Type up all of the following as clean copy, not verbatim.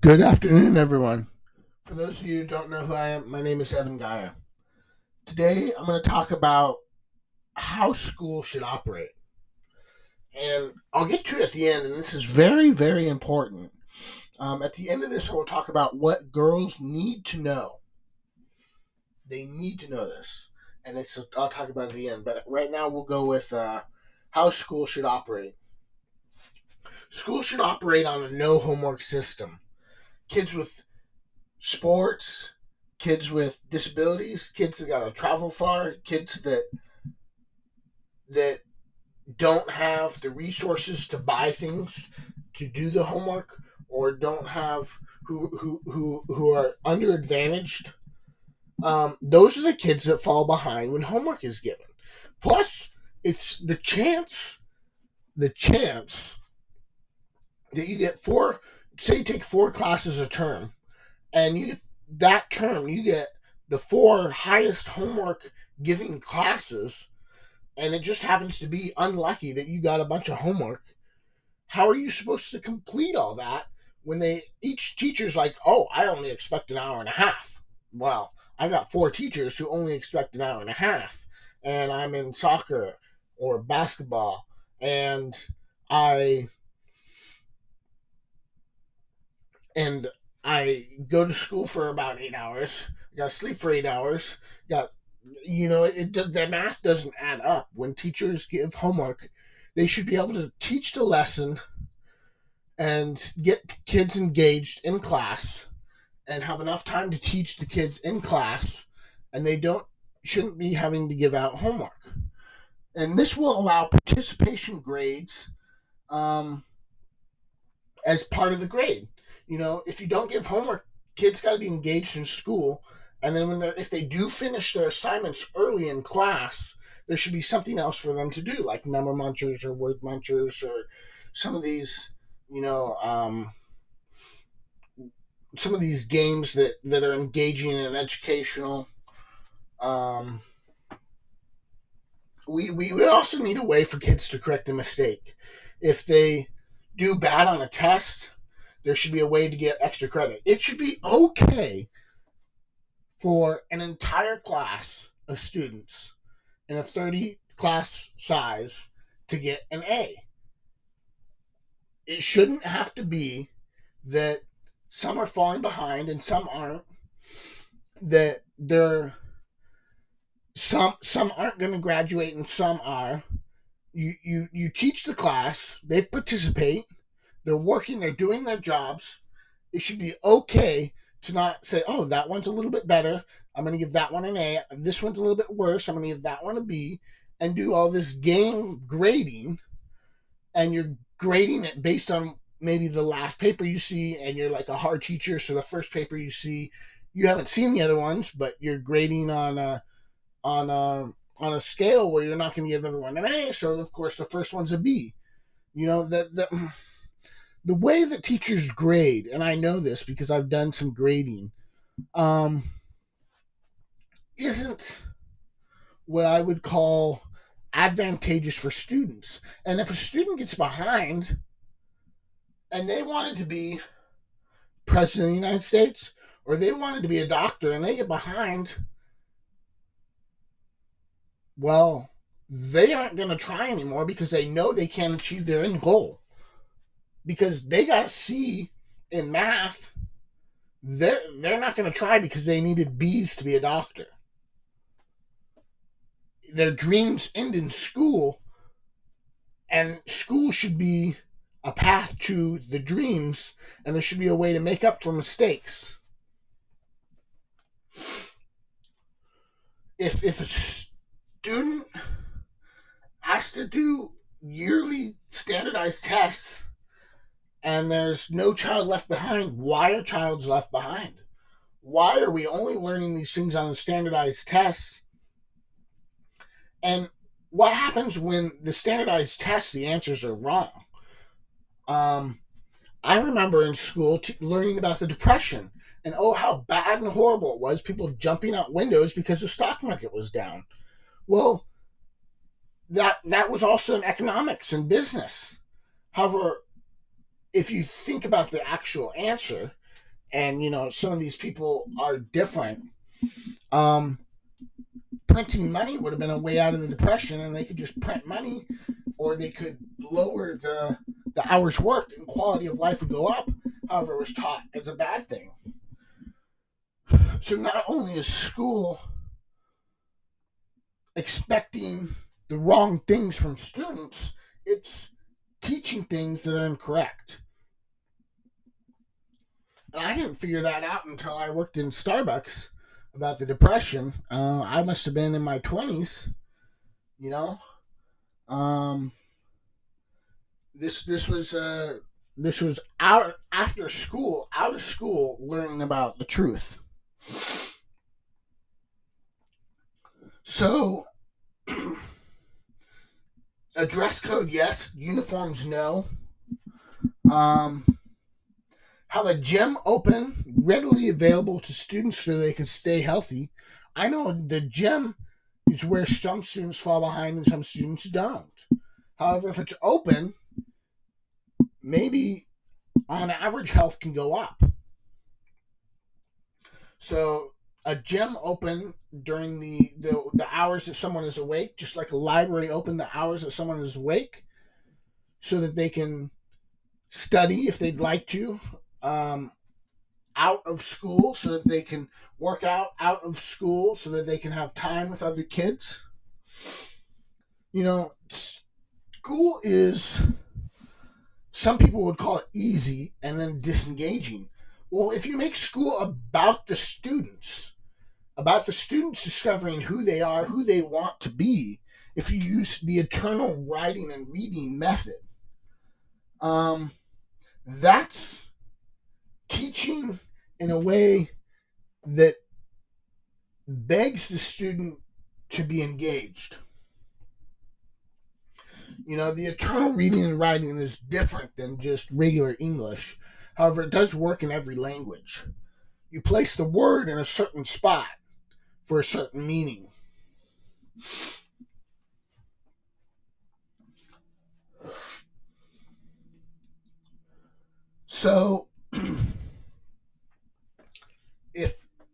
Good afternoon, everyone. For those of you who don't know who I am, my name is Evan Geyer. Today, I'm going to talk about how school should operate. And I'll get to it at the end, and this is very, very important. At the end of this, I will talk about what girls need to know. They need to know this. And I'll talk about it at the end. But right now, we'll go with how school should operate. School should operate on a no homework system. Kids with sports, kids with disabilities, kids that gotta travel far, kids that don't have the resources to buy things to do the homework, or don't have who are underadvantaged. Those are the kids that fall behind when homework is given. Plus, it's the chance that you get four. Say you take four classes a term, and you get the four highest homework giving classes, and it just happens to be unlucky that you got a bunch of homework. How are you supposed to complete all that when each teacher's like, oh, I only expect an hour and a half? Well, I got four teachers who only expect an hour and a half, and I'm in soccer or basketball, and I and I go to school for about 8 hours. I got to sleep for 8 hours. Got the math doesn't add up. When teachers give homework, they should be able to teach the lesson and get kids engaged in class and have enough time to teach the kids in class, and they don't shouldn't be having to give out homework. And this will allow participation grades um, as part of the grade. If you don't give homework, kids got to be engaged in school. And then if they do finish their assignments early in class, there should be something else for them to do, like number munchers or word munchers or some of these, you know, um, some of these games that are engaging and educational. Um, we also need a way for kids to correct a mistake. If they do bad on a test, there should be a way to get extra credit. It should be okay for an entire class of students in a 30 class size to get an A. It shouldn't have to be that some are falling behind and some aren't, that they're some aren't going to graduate and some are. You teach the class, they participate, they're working, they're doing their jobs. It should be okay to not say, oh, that one's a little bit better, I'm going to give that one an A. This one's a little bit worse, I'm going to give that one a B, and do all this game grading. And you're grading it based on maybe the last paper you see, and you're like a hard teacher, so the first paper you see, you haven't seen the other ones, but you're grading on a on a scale where you're not going to give everyone an A. So of course the first one's a B. The way that teachers grade, and I know this because I've done some grading, um, isn't what I would call advantageous for students. And if a student gets behind and they wanted to be president of the United States, or they wanted to be a doctor and they get behind, well, they aren't going to try anymore because they know they can't achieve their end goal. Because they got to see in math, they're not going to try because they needed B's to be a doctor. Their dreams end in school, and school should be a path to the dreams, and there should be a way to make up for mistakes. If a student has to do yearly standardized tests and there's no child left behind, why are childs left behind? Why are we only learning these things on the standardized tests? And what happens when the standardized tests, the answers are wrong? Um, I remember in school learning about the Depression and oh, how bad and horrible it was. People jumping out windows because the stock market was down. Well, that was also in economics and business. However, if you think about the actual answer, and some of these people are different. Um, Printing money would have been a way out of the depression, and they could just print money, or they could lower the hours worked, and quality of life would go up. However, it was taught as a bad thing. So not only is school expecting the wrong things from students, it's teaching things that are incorrect. And I didn't figure that out until I worked in Starbucks about the depression. I must have been in my 20s, you know. Um, this was out after school, out of school, learning about the truth. So, a dress code, yes. Uniforms, no. Um, have a gym open, readily available to students so they can stay healthy. I know the gym is where some students fall behind and some students don't. However, if it's open, maybe on average health can go up. So a gym open during the hours that someone is awake, just like a library open the hours that someone is awake, so that they can study if they'd like to, um, out of school, so that they can work out of school, so that they can have time with other kids. School is, some people would call it easy and then disengaging. Well, if you make school about the students discovering who they are, who they want to be, if you use the eternal writing and reading method, um, that's teaching in a way that begs the student to be engaged. The eternal reading and writing is different than just regular English. However, it does work in every language. You place the word in a certain spot for a certain meaning. So,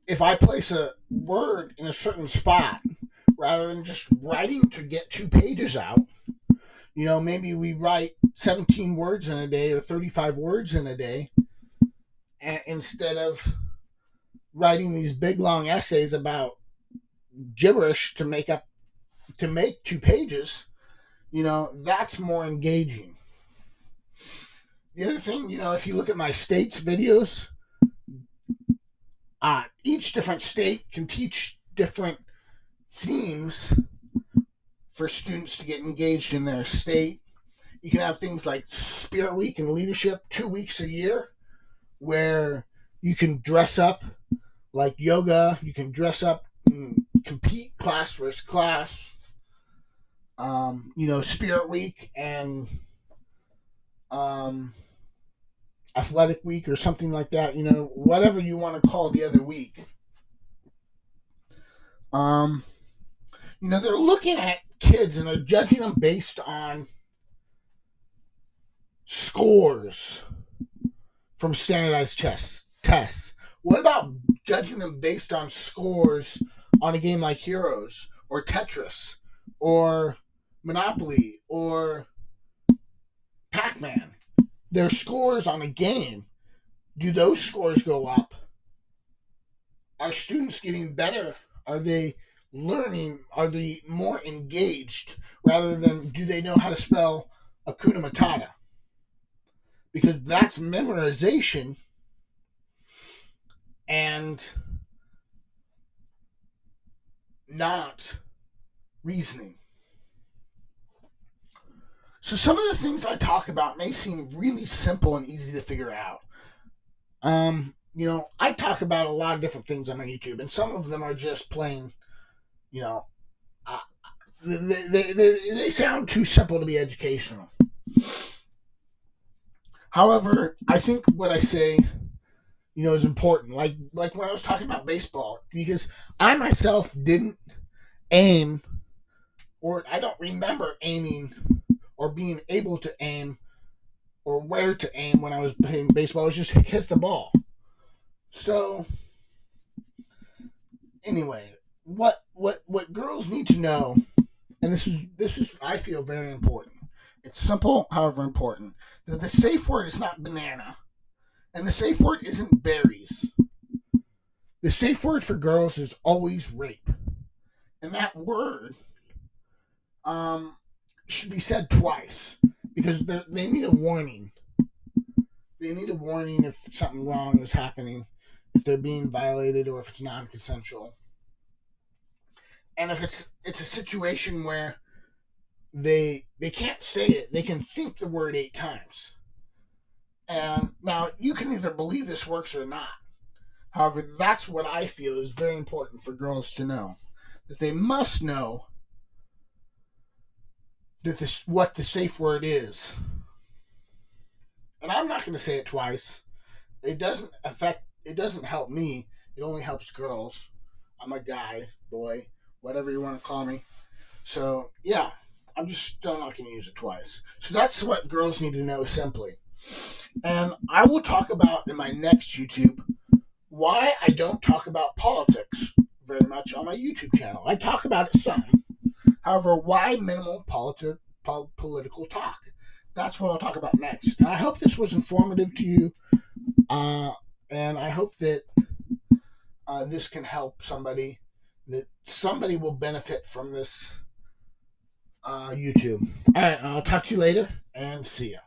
if I place a word in a certain spot, rather than just writing to get 2 pages out, maybe we write 17 words in a day or 35 words in a day, and instead of writing these big long essays about gibberish to make 2 pages, that's more engaging. The other thing, if you look at my state's videos, each different state can teach different themes for students to get engaged in their state. You can have things like Spirit Week and Leadership, 2 weeks a year, where you can dress up like yoga, you can dress up and compete class versus class. Spirit Week and Athletic Week or something like that, whatever you want to call the other week. They're looking at kids and they're judging them based on scores from standardized tests. What about judging them based on scores on a game like Heroes or Tetris or Monopoly or Pac-Man? Their scores on a game, do those scores go up? Are students getting better? Are they learning? Are they more engaged? Rather than, do they know how to spell Hakuna Matata? Because that's memorization and not reasoning. So some of the things I talk about may seem really simple and easy to figure out. I talk about a lot of different things on my YouTube, and some of them are just plain, you know, uh, they sound too simple to be educational. However, I think what I say, is important. Like when I was talking about baseball, because I myself didn't aim, or I don't remember aiming or being able to aim or where to aim when I was playing baseball. I was just hit the ball. So anyway, what girls need to know, and this is I feel very important. It's simple, however important. That the safe word is not banana, and the safe word isn't berries. The safe word for girls is always rape, and that word um should be said twice because they need a warning. They need a warning if something wrong is happening, if they're being violated, or if it's non-consensual. And if it's a situation where they can't say it, they can think the word 8 times. And now you can either believe this works or not. However, that's what I feel is very important for girls to know, that they must know that this what the safe word is. And I'm not going to say it twice. It doesn't help me. It only helps girls. I'm a guy, boy, whatever you want to call me. So, yeah, I'm just still not going to use it twice. So that's what girls need to know simply. And I will talk about in my next YouTube why I don't talk about politics very much on my YouTube channel. I talk about it some. However, why minimal political talk? That's what I'll talk about next. And I hope this was informative to you. Uh, and I hope that this can help somebody, that somebody will benefit from this YouTube. All right, I'll talk to you later and see ya.